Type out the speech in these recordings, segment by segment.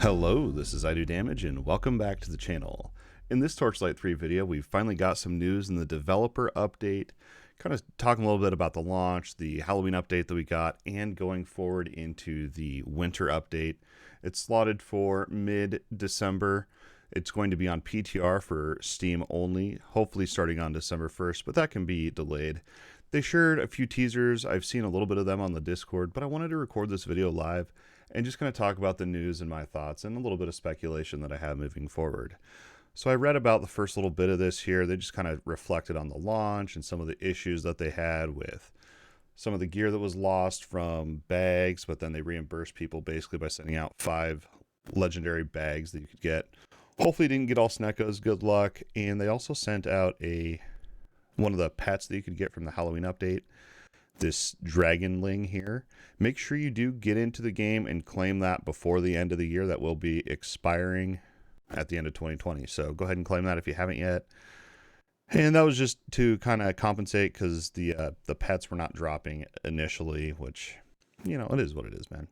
Hello, this is Idodmg and welcome back to the channel. In this Torchlight 3 video, we've finally got some news in the developer update, kind of talking a little bit about the launch, the Halloween update that we got, and going forward into the winter update. It's slotted for mid-December. It's going to be on PTR for Steam only, hopefully starting on December 1st, but that can be delayed. They shared a few teasers. I've seen a little bit of them on the Discord, but I wanted to record this video live and just kind of talk about the news and my thoughts and a little bit of speculation that I have moving forward. So I read about the first little bit of this here. They just kind of reflected on the launch and some of the issues that they had with some of the gear that was lost from bags, but then they reimbursed people basically by sending out 5 legendary bags that you could get. Hopefully you didn't get all Sneckos, good luck. And they also sent out one of the pets that you could get from the Halloween update, this Idodmg here. Make sure you do get into the game and claim that before the end of the year. That will be expiring at the end of 2020. So go ahead and claim that if you haven't yet. And that was just to kind of compensate because the pets were not dropping initially, which, you know, it is what it is, man.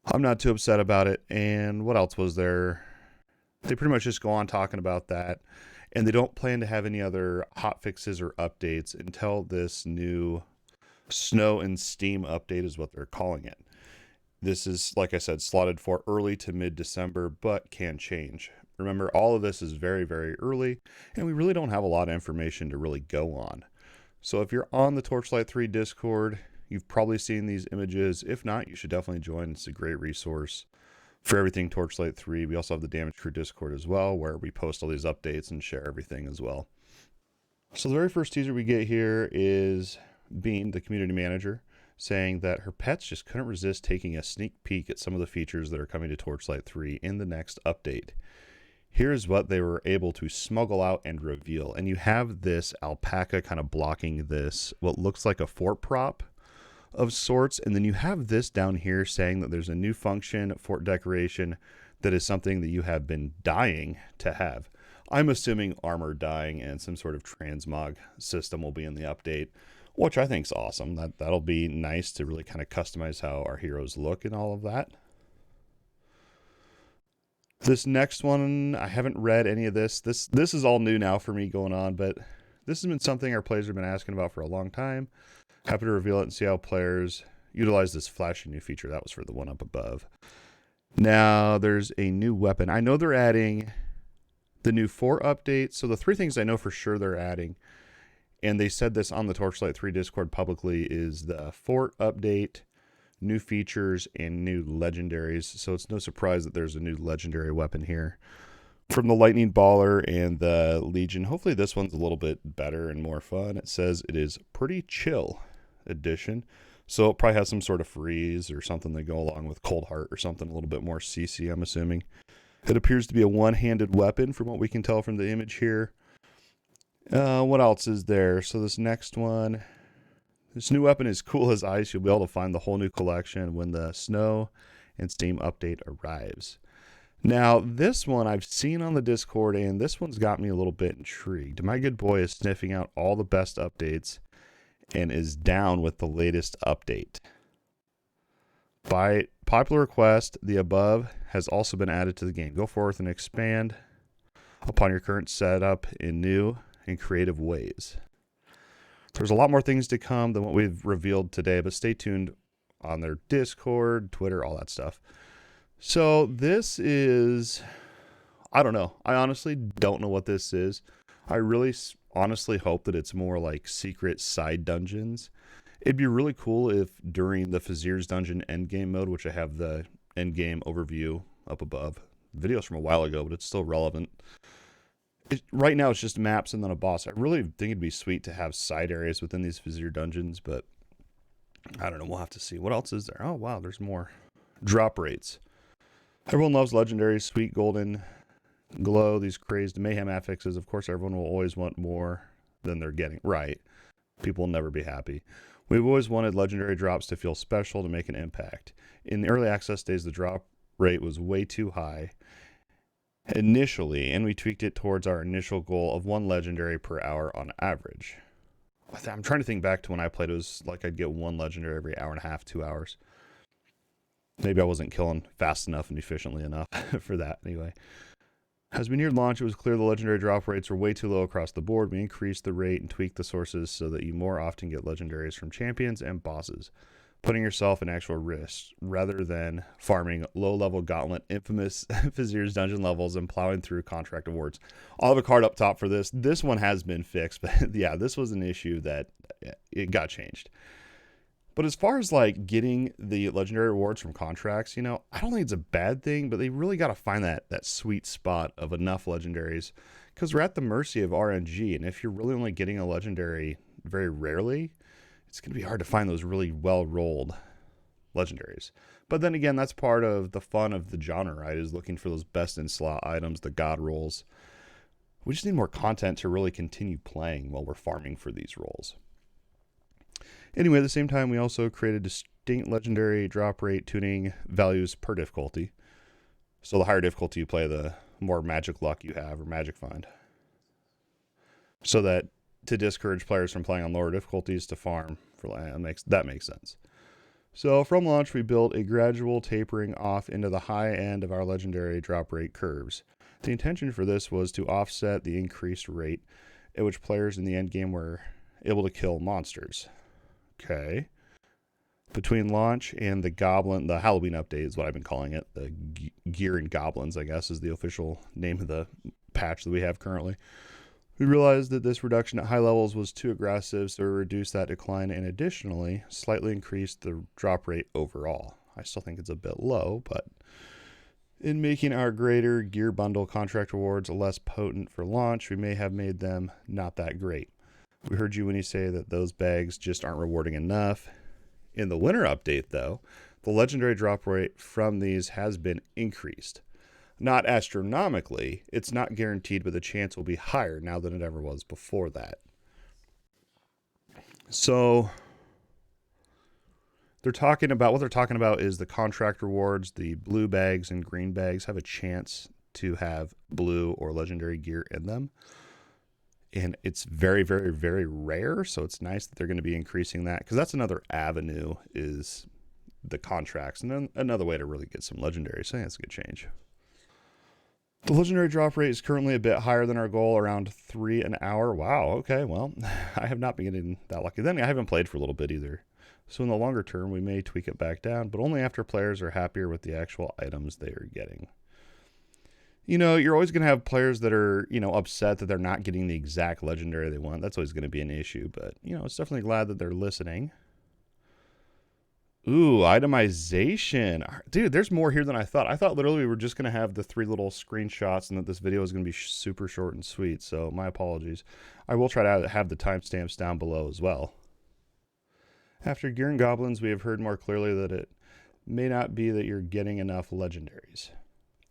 I'm not too upset about it. And what else was there? They pretty much just go on talking about that. And they don't plan to have any other hotfixes or updates until this new Snow and Steam update is what they're calling it. This is, like I said, slotted for early to mid-December, but can change. Remember, all of this is very, very early, and we really don't have a lot of information to really go on. So if you're on the Torchlight 3 Discord, you've probably seen these images. If not, you should definitely join. It's a great resource for everything Torchlight 3. We also have the DMGCREW Discord as well, where we post all these updates and share everything as well. So the very first teaser we get here is Bean, the community manager, saying that her pets just couldn't resist taking a sneak peek at some of the features that are coming to Torchlight 3 in the next update. Here's what they were able to smuggle out and reveal. And you have this alpaca kind of blocking this, what looks like a fort prop of sorts. And then you have this down here saying that there's a new function, fort decoration, that is something that you have been dying to have. I'm assuming armor dyeing and some sort of transmog system will be in the update, which I think is awesome. That'll be nice to really kind of customize how our heroes look and all of that. This next one, I haven't read any of this. This is all new now for me going on, but this has been something our players have been asking about for a long time. Happy to reveal it and see how players utilize this flashy new feature. That was for the one up above. Now there's a new weapon. I know they're adding the new 4 update. So the 3 things I know for sure they're adding, and they said this on the Torchlight 3 Discord publicly, is the fort update, new features, and new legendaries. So it's no surprise that there's a new legendary weapon here from the Lightning Baller and the Legion. Hopefully this one's a little bit better and more fun. It says it is Pretty Chill Edition. So it probably has some sort of freeze or something that go along with Cold Heart or something a little bit more CC, I'm assuming. It appears to be a one-handed weapon from what we can tell from the image here. What else is there? So this next one, this new weapon is cool as ice. You'll be able to find the whole new collection when the Snow and Steam update arrives. Now, this one I've seen on the Discord, and this one's got me a little bit intrigued. My good boy is sniffing out all the best updates and is down with the latest update. By popular request, the above has also been added to the game. Go forth and expand upon your current setup in new and creative ways. There's a lot more things to come than what we've revealed today, but stay tuned on their Discord, Twitter, all that stuff. So this is, I don't know. I honestly don't know what this is. I really honestly hope that it's more like secret side dungeons. It'd be really cool if during the Fazeers dungeon endgame mode, which I have the endgame overview up above, videos from a while ago, but it's still relevant. Right now it's just maps and then a boss. I really think it'd be sweet to have side areas within these Fazeer dungeons, but I don't know. We'll have to see. What else is there? Oh, wow, there's more. Drop rates. Everyone loves legendaries, sweet golden glow, these crazed mayhem affixes. Of course, everyone will always want more than they're getting. Right. People will never be happy. We've always wanted legendary drops to feel special, to make an impact. In the early access days, the drop rate was way too high initially, and we tweaked it towards our initial goal of 1 legendary per hour on average. I'm trying to think back to when I played. It was like I'd get 1 legendary every hour and a half, 2 hours. Maybe I wasn't killing fast enough and efficiently enough for that anyway. As we neared launch, it was clear the legendary drop rates were way too low across the board. We increased the rate and tweaked the sources so that you more often get legendaries from champions and bosses, putting yourself in actual risk rather than farming low-level gauntlet, infamous Fazeers dungeon levels, and plowing through contract awards. I'll have a card up top for this. This one has been fixed, but yeah, this was an issue that it got changed. But as far as like getting the legendary rewards from contracts, you know, I don't think it's a bad thing, but they really got to find that sweet spot of enough legendaries, because we're at the mercy of RNG. And if you're really only getting a legendary very rarely, it's going to be hard to find those really well-rolled legendaries. But then again, that's part of the fun of the genre, right? Is looking for those best in slot items, the god rolls. We just need more content to really continue playing while we're farming for these rolls. Anyway, at the same time, we also created distinct legendary drop rate tuning values per difficulty. So the higher difficulty you play, the more magic luck you have, or magic find. So that to discourage players from playing on lower difficulties to farm for land. That makes sense. So from launch, we built a gradual tapering off into the high end of our legendary drop rate curves. The intention for this was to offset the increased rate at which players in the end game were able to kill monsters. Okay. Between launch and the Halloween update is what I've been calling it. The Gear and Goblins, I guess, is the official name of the patch that we have currently. We realized that this reduction at high levels was too aggressive, so we reduced that decline and additionally slightly increased the drop rate overall. I still think it's a bit low, but in making our greater gear bundle contract rewards less potent for launch, we may have made them not that great. We heard you when you say that those bags just aren't rewarding enough. In the winter update, though, the legendary drop rate from these has been increased. Not astronomically, it's not guaranteed, but the chance will be higher now than it ever was before that. So what they're talking about is the contract rewards. The blue bags and green bags have a chance to have blue or legendary gear in them. And it's very, very, very rare. So it's nice that they're going to be increasing that, because that's another avenue, is the contracts. And then another way to really get some legendaries. So I think that's a good change. The legendary drop rate is currently a bit higher than our goal, around 3 an hour. Wow. Okay. Well, I have not been getting that lucky. Then I haven't played for a little bit either. So in the longer term, we may tweak it back down, but only after players are happier with the actual items they are getting. You know, you're always going to have players that are, you know, upset that they're not getting the exact legendary they want. That's always going to be an issue, but, you know, it's definitely glad that they're listening. Ooh, itemization. Dude, there's more here than I thought. I thought literally we were just going to have the 3 little screenshots and that this video is going to be super short and sweet, so my apologies. I will try to have the timestamps down below as well. After Gear and Goblins, we have heard more clearly that it may not be that you're getting enough legendaries.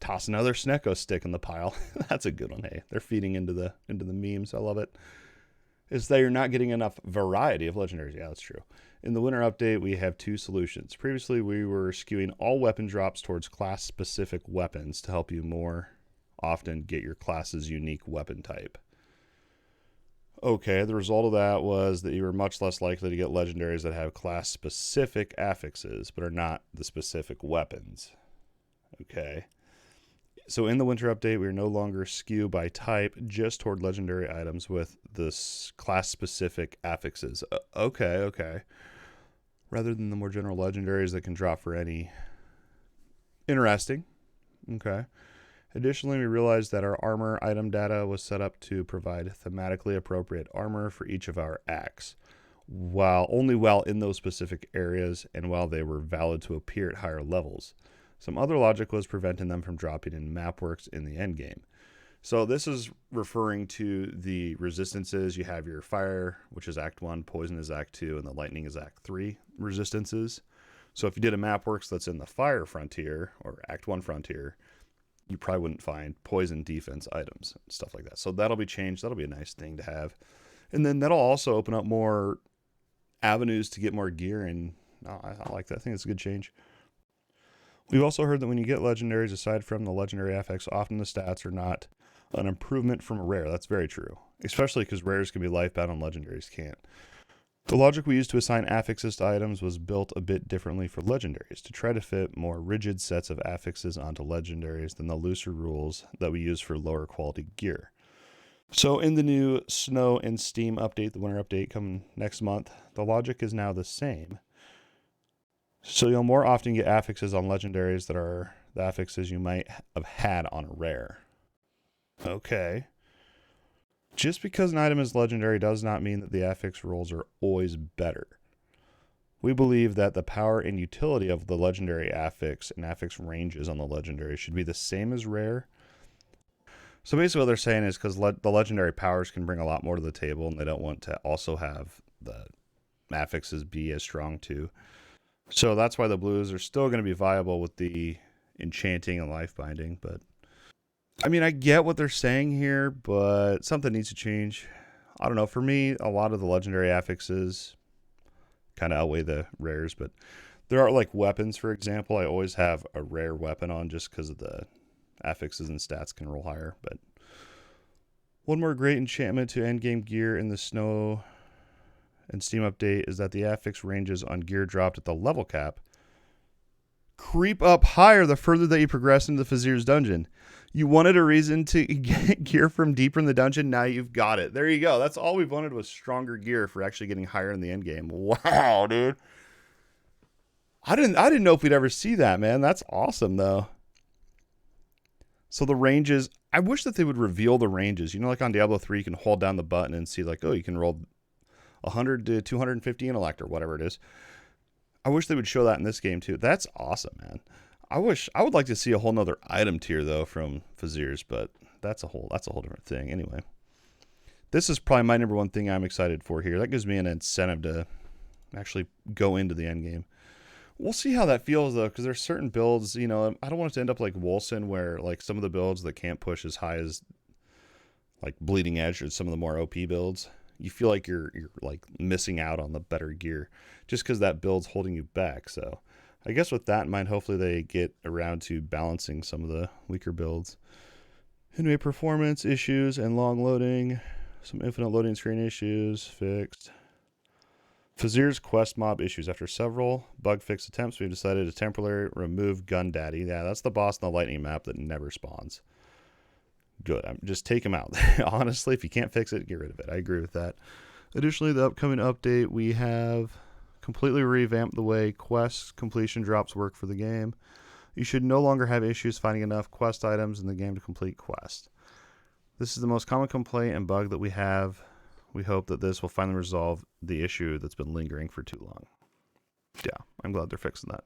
Toss another Snecko stick in the pile. That's a good one. Hey, they're feeding into the memes. I love it. It's that you're not getting enough variety of legendaries. Yeah, that's true. In the winter update, we have 2 solutions. Previously, we were skewing all weapon drops towards class-specific weapons to help you more often get your class's unique weapon type. Okay, the result of that was that you were much less likely to get legendaries that have class-specific affixes, but are not the specific weapons. Okay. So in the winter update, we are no longer skew by type, just toward legendary items with this class-specific affixes. Okay. Rather than the more general legendaries that can drop for any. Interesting. Okay. Additionally, we realized that our armor item data was set up to provide thematically appropriate armor for each of our acts, while in those specific areas and while they were valid to appear at higher levels. Some other logic was preventing them from dropping in Mapworks in the endgame. So this is referring to the resistances. You have your fire, which is Act 1, poison is Act 2, and the lightning is Act 3 resistances. So if you did a Mapworks that's in the fire frontier, or Act 1 frontier, you probably wouldn't find poison defense items, stuff like that. So that'll be changed. That'll be a nice thing to have. And then that'll also open up more avenues to get more gear, and I like that. I think it's a good change. We've also heard that when you get legendaries, aside from the legendary affix, often the stats are not an improvement from a rare. That's very true, especially because rares can be lifebound and legendaries can't. The logic we used to assign affixes to items was built a bit differently for legendaries to try to fit more rigid sets of affixes onto legendaries than the looser rules that we use for lower quality gear. So in the new Snow and Steam update, the winter update coming next month, the logic is now the same. So you'll more often get affixes on legendaries that are the affixes you might have had on a rare. Okay. Just because an item is legendary does not mean that the affix rules are always better. We believe that the power and utility of the legendary affix and affix ranges on the legendary should be the same as rare. So basically what they're saying is because the legendary powers can bring a lot more to the table, and they don't want to also have the affixes be as strong too. So that's why the blues are still going to be viable with the enchanting and life binding. But I mean, I get what they're saying here, but something needs to change. I don't know. For me, a lot of the legendary affixes kind of outweigh the rares, but there are like weapons, for example. I always have a rare weapon on just because of the affixes and stats can roll higher. But one more great enchantment to endgame gear in the Snow and Steam update is that the affix ranges on gear dropped at the level cap creep up higher the further that you progress into the Fazeers dungeon. You wanted a reason to get gear from deeper in the dungeon, now you've got it. There you go. That's all we've wanted, was stronger gear for actually getting higher in the end game. Wow, dude. I didn't know if we'd ever see that, man. That's awesome though. So the ranges, I wish that they would reveal the ranges. You know, like on Diablo 3, you can hold down the button and see like, oh, you can roll 100 to 250 intellect or whatever it is. I wish they would show that in this game too. That's awesome, man. I would like to see a whole nother item tier though from Fazeers, but that's a whole different thing. Anyway, this is probably my number one thing I'm excited for here. That gives me an incentive to actually go into the end game. We'll see how that feels though, because there's certain builds, you know, I don't want it to end up like Wolcen, where like some of the builds that can't push as high as like Bleeding Edge or some of the more OP builds. You feel like you're like missing out on the better gear just because that build's holding you back. So I guess with that in mind, hopefully they get around to balancing some of the weaker builds. Anyway, performance issues and long loading. Some infinite loading screen issues fixed. Fazeers quest mob issues. After several bug fix attempts, we've decided to temporarily remove Gun Daddy. Yeah, that's the boss in the lightning map that never spawns. Good. Just take him out. Honestly, if you can't fix it, get rid of it. I agree with that. Additionally, the upcoming update, we have completely revamped the way quest completion drops work for the game. You should no longer have issues finding enough quest items in the game to complete quests. This is the most common complaint and bug that we have. We hope that this will finally resolve the issue that's been lingering for too long. Yeah, I'm glad they're fixing that.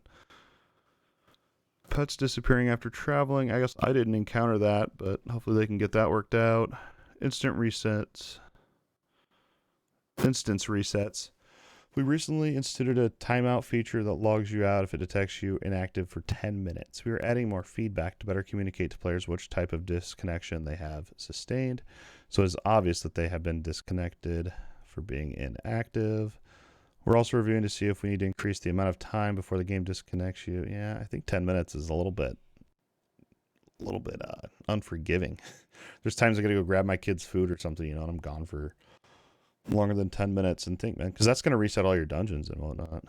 Pets disappearing after traveling. I guess I didn't encounter that, but hopefully they can get that worked out. Instance resets. We recently instituted a timeout feature that logs you out if it detects you inactive for 10 minutes. We are adding more feedback to better communicate to players which type of disconnection they have sustained. So it's obvious that they have been disconnected for being inactive. We're also reviewing to see if we need to increase the amount of time before the game disconnects you. Yeah, I think 10 minutes is a little bit unforgiving. There's times I gotta go grab my kid's food or something, you know, and I'm gone for longer than 10 minutes, and think, man, because that's going to reset all your dungeons and whatnot.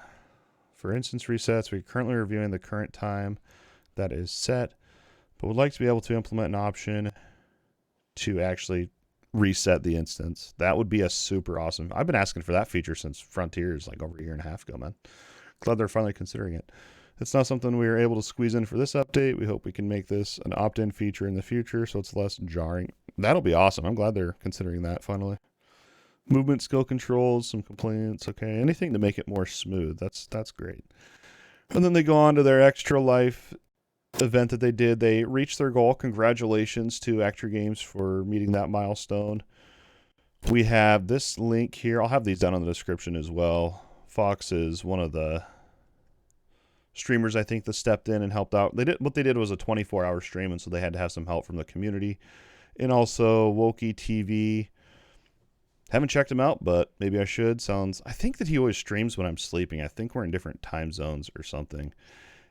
For instance resets, we're currently reviewing the current time that is set, but would like to be able to implement an option to actually reset the instance. That would be a super awesome. I've been asking for that feature since Frontiers, like over a year and a half ago, man. Glad they're finally considering it. It's not something we were able to squeeze in for this update. We hope we can make this an opt-in feature in the future so it's less jarring. That'll be awesome. I'm glad they're considering that finally. Movement skill controls, some complaints. Okay, anything to make it more smooth. That's great. And then they go on to their extra life event that they did. They reached their goal. Congratulations to Actor Games for meeting that milestone. We have this link here. I'll have these down in the description as well. Fox is one of the streamers, I think, that stepped in and helped out. What they did was a 24-hour stream, and so they had to have some help from the community. And also Wokey TV. Haven't checked him out, but maybe I should. I think that he always streams when I'm sleeping. I think we're in different time zones or something.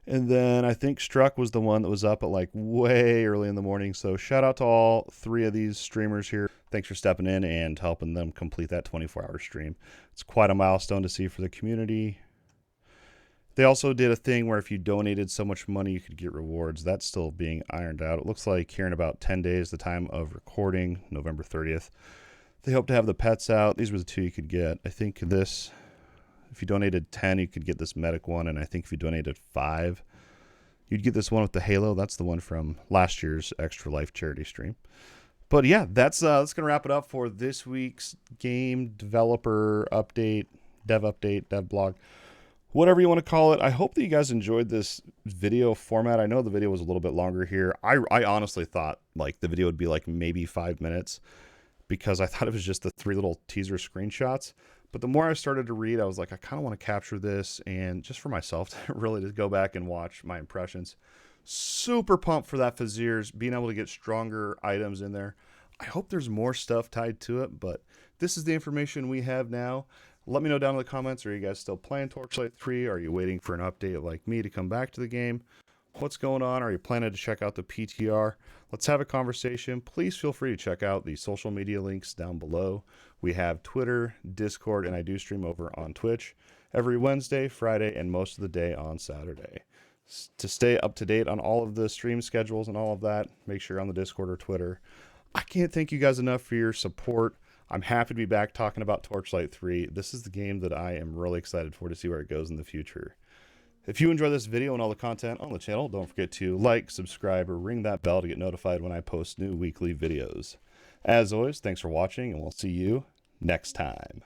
And then I think Struck was the one that was up at like way early in the morning. So shout out to all three of these streamers here. Thanks for stepping in and helping them complete that 24-hour stream. It's quite a milestone to see for the community. They also did a thing where if you donated so much money, you could get rewards. That's still being ironed out. It looks like here in about 10 days, the time of recording, November 30th, they hope to have the pets out. These were the 2 you could get. I think this, if you donated 10, you could get this medic one. And I think if you donated 5, you'd get this one with the halo. That's the one from last year's Extra Life charity stream. But yeah, that's going to wrap it up for this week's game developer update, dev blog, whatever you want to call it. I hope that you guys enjoyed this video format. I know the video was a little bit longer here. I honestly thought like the video would be like maybe 5 minutes because I thought it was just the 3 little teaser screenshots. But the more I started to read, I was like, I kind of want to capture this and just for myself to really just go back and watch my impressions. Super pumped for that Fazeers, being able to get stronger items in there. I hope there's more stuff tied to it, but this is the information we have now. Let me know down in the comments, are you guys still playing Torchlight 3? Are you waiting for an update like me to come back to the game? What's going on? Are you planning to check out the PTR? Let's have a conversation. Please feel free to check out the social media links down below. We have Twitter, Discord, and I do stream over on Twitch every Wednesday, Friday, and most of the day on Saturday. To stay up to date on all of the stream schedules and all of that, make sure you're on the Discord or Twitter. I can't thank you guys enough for your support. I'm happy to be back talking about Torchlight 3. This is the game that I am really excited for to see where it goes in the future. If you enjoy this video and all the content on the channel, don't forget to like, subscribe, or ring that bell to get notified when I post new weekly videos. As always, thanks for watching, and we'll see you next time.